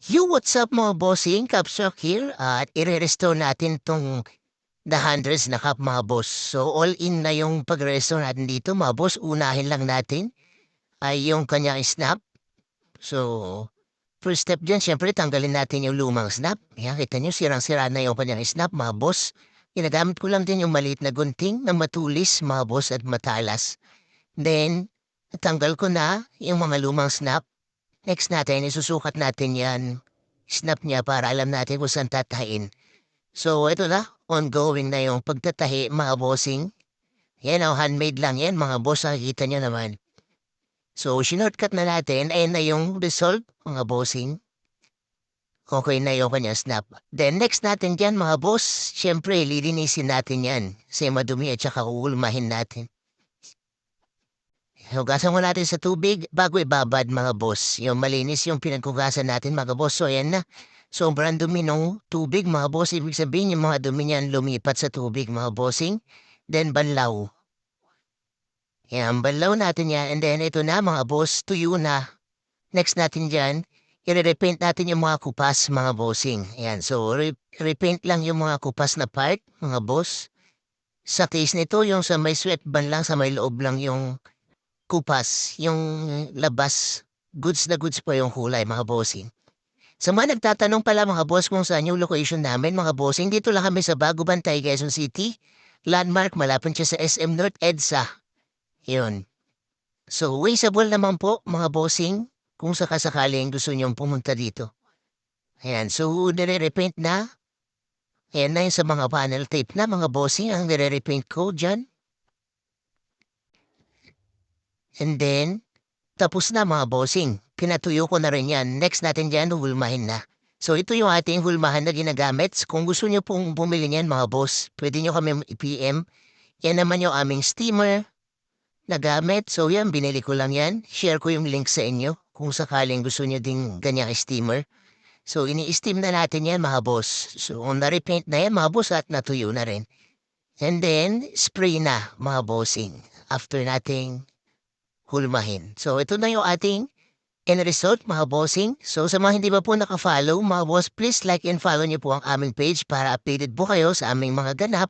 Yo, what's up mga bossing? Capsule here at ire-restore natin tong the hundreds na cup mga boss. So all in na yung pag-restore natin dito mga boss. Unahin lang natin ay yung kanyang snap. So first step dyan, syempre tanggalin natin yung lumang snap. Yan, kita nyo, sirang-sira na yung kanyang snap mga boss. Ginagamit ko lang din yung maliit na gunting na matulis mga boss at matalas. Then, tanggal ko na yung mga lumang snap. Next natin, isusukat natin yan. Snap niya para alam natin kung saan tatahin. So, ito na. Ongoing na yung pagtatahi, mga bossing. Yan o, handmade lang yan, mga boss. Nakikita nyo naman. So, shortcut na natin. Ayan na yung result, mga bossing. Okay na yung kanya snap. Then, next natin dyan, mga boss. Siyempre, lilinisin natin yan. Kasi madumi at saka uulmahin natin. Hugasan mo natin sa tubig bago ibabad mga boss. Yung malinis yung pinaghugasan natin mga boss. So ayan na. Sobrang dumi ng tubig mga boss. Ibig sabihin yung mga dumi niyan lumipat sa tubig mga bossing. Then banlaw. Yan, banlaw natin yan. And then ito na mga boss, tuyo na. Next natin dyan, i-repaint natin yung mga kupas mga bossing. Ayan, so repaint lang yung mga kupas na part mga boss. Sa case nito, yung sa may sweat ban lang, sa may loob lang yung kupas, yung labas, goods na goods po yung kulay, mga bossing. Sa mga nagtatanong pala mga boss kung saan yung location namin, mga bossing, dito lang kami sa Bago Bantay, Quezon City. Landmark, malapit siya sa SM North EDSA. Yun. So, wasteable naman po, mga bossing, kung sakasakaling gusto niyong pumunta dito. Ayan, so nire-repaint na. Ayan na yung sa mga panel tape na, mga bossing, ang nire-repaint ko dyan. And then, tapos na mga bossing. Pinatuyo ko na rin yan. Next natin dyan, hulmahin na. So ito yung ating hulmahan na ginagamit. Kung gusto nyo pong bumili niyan mga boss, pwede nyo kami i-PM. Yan naman yung aming steamer na gamit. So yan, binili ko lang yan. Share ko yung link sa inyo kung sakaling gusto nyo ding ganyang steamer. So ini-steam na natin yan mga boss. So na-repaint na yan mga boss at natuyo na rin. And then, spray na mga bossing after nating hulmahin. So ito na yung ating end result mga bossing. So sa mga hindi pa po nakafollow mga boss, please like and follow niyo po ang aming page para updated po kayo sa aming mga ganap.